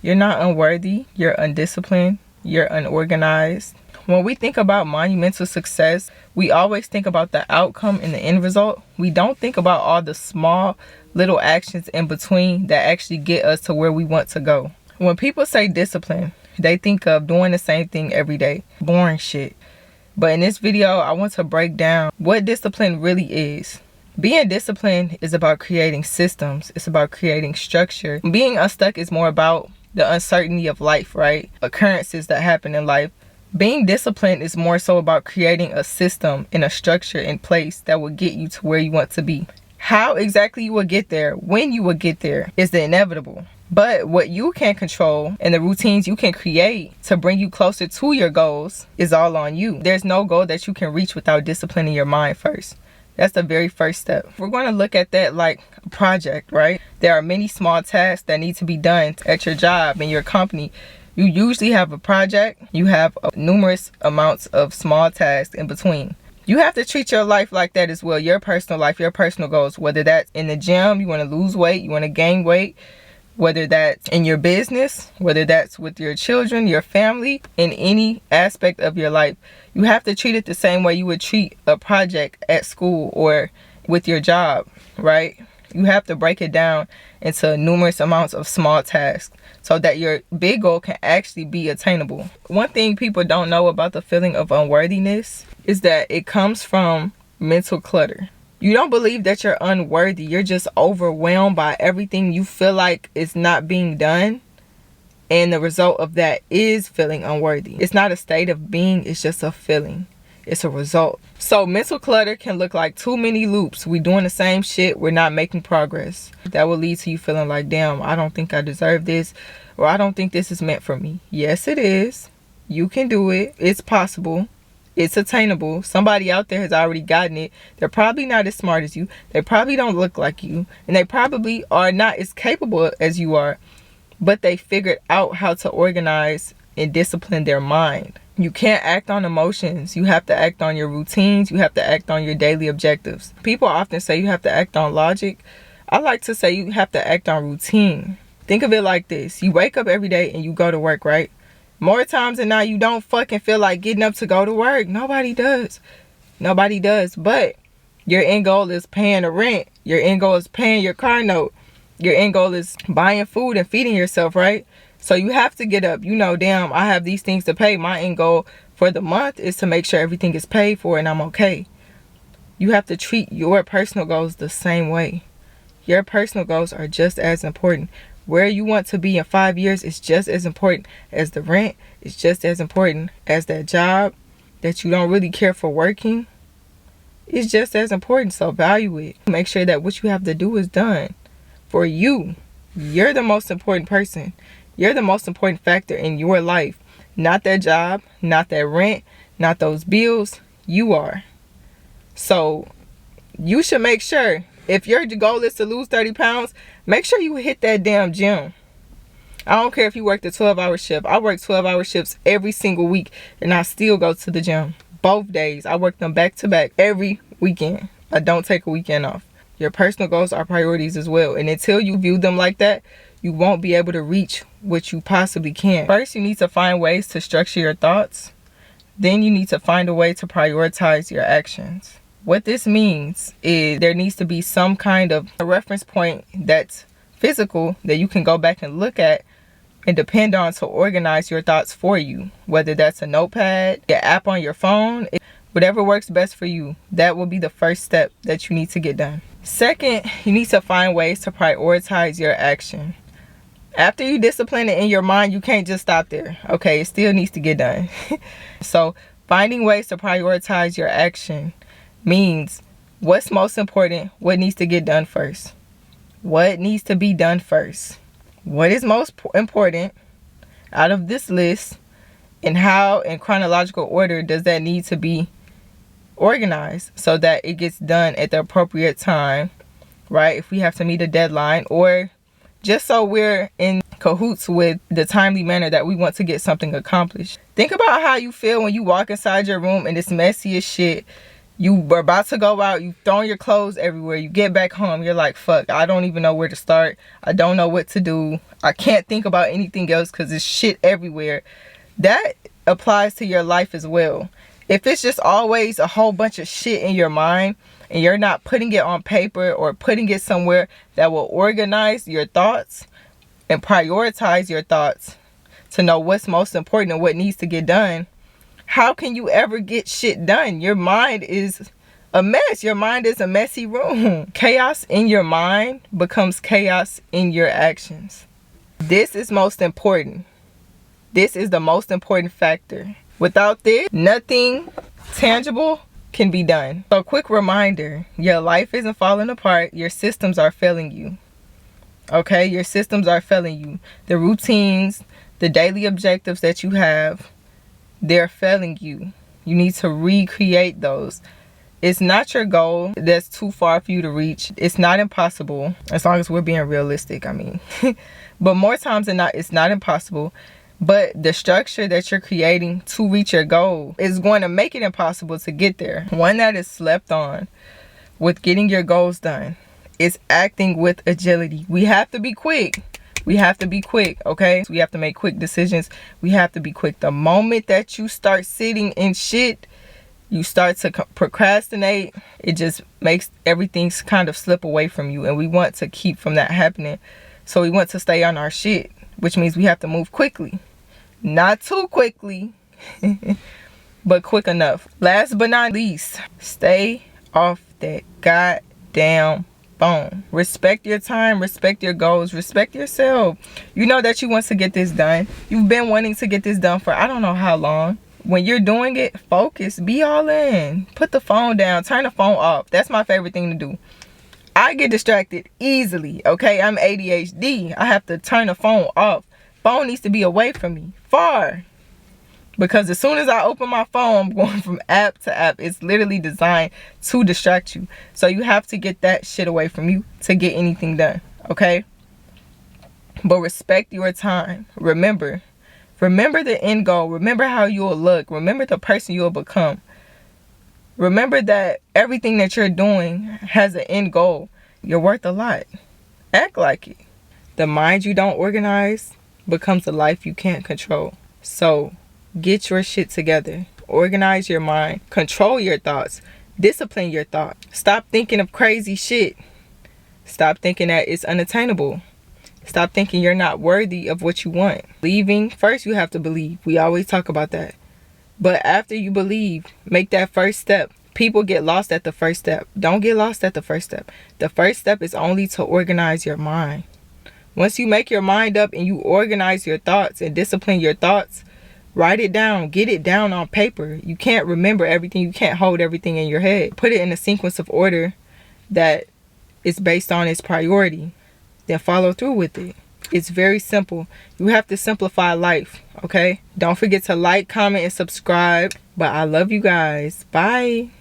You're not unworthy, you're undisciplined, you're unorganized. When we think about monumental success, we always think about the outcome and the end result. We don't think about all the small little actions in between that actually get us to where we want to go. When people say discipline, they think of doing the same thing every day. Boring shit. But in this video, I want to break down what discipline really is. Being disciplined is about creating systems. It's about creating structure. Being unstuck is more about the uncertainty of life, right? Occurrences that happen in life. Being disciplined is more so about creating a system and a structure in place that will get you to where you want to be. How exactly you will get there, when you will get there, is the inevitable. But what you can control and the routines you can create to bring you closer to your goals is all on you. There's no goal that you can reach without disciplining your mind first. That's the very first step. We're going to look at that like a project, right? There are many small tasks that need to be done at your job, in your company. You usually have a project. You have numerous amounts of small tasks in between. You have to treat your life like that as well. Your personal life, your personal goals. Whether that's in the gym, you want to lose weight, you want to gain weight. Whether that's in your business, whether that's with your children, your family, in any aspect of your life. You have to treat it the same way you would treat a project at school or with your job, right? You have to break it down into numerous amounts of small tasks so that your big goal can actually be attainable. One thing people don't know about the feeling of unworthiness is that it comes from mental clutter. You don't believe that you're unworthy. You're just overwhelmed by everything you feel like is not being done. And the result of that is feeling unworthy. It's not a state of being. It's just a feeling. It's a result. So mental clutter can look like too many loops. We're doing the same shit. We're not making progress. That will lead to you feeling like, damn, I don't think I deserve this. Or I don't think this is meant for me. Yes, it is. You can do it. It's possible. It's attainable. Somebody out there has already gotten it. They're probably not as smart as you. They probably don't look like you. And they probably are not as capable as you are. But they figured out how to organize and discipline their mind. You can't act on emotions. You have to act on your routines. You have to act on your daily objectives. People often say you have to act on logic. I like to say you have to act on routine. Think of it like this. You wake up every day and you go to work, right? More times than not, you don't fucking feel like getting up to go to work. Nobody does. Nobody does. But your end goal is paying the rent. Your end goal is paying your car note. Your end goal is buying food and feeding yourself, right? So you have to get up. You know, damn, I have these things to pay. My end goal for the month is to make sure everything is paid for and I'm okay. You have to treat your personal goals the same way. Your personal goals are just as important. Where you want to be in 5 years is just as important as the rent. It's just as important as that job that you don't really care for working. It's just as important, so value it. Make sure that what you have to do is done for you. You're the most important person. You're the most important factor in your life. Not that job, not that rent, not those bills. You are. So you should make sure, if your goal is to lose 30 pounds, make sure you hit that damn gym. I don't care if you work the 12-hour shift. I work 12-hour shifts every single week and I still go to the gym. Both days. I work them back to back every weekend. I don't take a weekend off. Your personal goals are priorities as well. And until you view them like that, you won't be able to reach what you possibly can. First, you need to find ways to structure your thoughts. Then you need to find a way to prioritize your actions. What this means is there needs to be some kind of a reference point that's physical that you can go back and look at and depend on to organize your thoughts for you. Whether that's a notepad, an app on your phone, whatever works best for you. That will be the first step that you need to get done. Second, you need to find ways to prioritize your action. After you discipline it in your mind, you can't just stop there. Okay, it still needs to get done. So finding ways to prioritize your action means what's most important, what needs to get done first. What needs to be done first? What is most important out of this list, and how in chronological order does that need to be organized so that it gets done at the appropriate time, right? If we have to meet a deadline, or just so we're in cahoots with the timely manner that we want to get something accomplished. Think about how you feel when you walk inside your room and it's messy as shit. You were about to go out, you throwing your clothes everywhere, you get back home, you're like, fuck, I don't even know where to start. I don't know what to do. I can't think about anything else because there's shit everywhere. That applies to your life as well. If it's just always a whole bunch of shit in your mind and you're not putting it on paper or putting it somewhere that will organize your thoughts and prioritize your thoughts to know what's most important and what needs to get done, how can you ever get shit done? Your mind is a mess. Your mind is a messy room. Chaos in your mind becomes chaos in your actions. This is most important. This is the most important factor. Without this, nothing tangible can be done. So quick reminder, your life isn't falling apart. Your systems are failing you. Okay, your systems are failing you. The routines, the daily objectives that you have, they're failing you. You need to recreate those. It's not your goal that's too far for you to reach. It's not impossible, as long as we're being realistic, I mean. But more times than not, it's not impossible. But the structure that you're creating to reach your goal is going to make it impossible to get there. One that is slept on with getting your goals done is acting with agility. We have to be quick. We have to be quick, okay? We have to make quick decisions. We have to be quick. The moment that you start sitting in shit, you start to procrastinate, it just makes everything kind of slip away from you. And we want to keep from that happening. So we want to stay on our shit, which means we have to move quickly. Not too quickly, but quick enough. Last but not least, stay off that goddamn phone. Respect your time, respect your goals, respect yourself. You know that you want to get this done. You've been wanting to get this done for I don't know how long. When you're doing it, focus, be all in. Put the phone down, turn the phone off. That's my favorite thing to do. I get distracted easily, okay? I'm ADHD. I have to turn the phone off. Phone needs to be away from me, far. Because as soon as I open my phone, I'm going from app to app. It's literally designed to distract you. So you have to get that shit away from you to get anything done, okay? But respect your time. Remember the end goal. Remember how you'll look. Remember the person you'll become. Remember that everything that you're doing has an end goal. You're worth a lot. Act like it. The mind you don't organize becomes a life you can't control. So get your shit together. Organize your mind. Control your thoughts. Discipline your thoughts. Stop thinking of crazy shit. Stop thinking that it's unattainable. Stop thinking you're not worthy of what you want. Believing, first you have to believe. We always talk about that. But after you believe, make that first step. People get lost at the first step. Don't get lost at the first step. The first step is only to organize your mind. Once you make your mind up and you organize your thoughts and discipline your thoughts, write it down. Get it down on paper. You can't remember everything. You can't hold everything in your head. Put it in a sequence of order that is based on its priority. Then follow through with it. It's very simple. You have to simplify life, okay? Don't forget to like, comment, and subscribe. But I love you guys. Bye.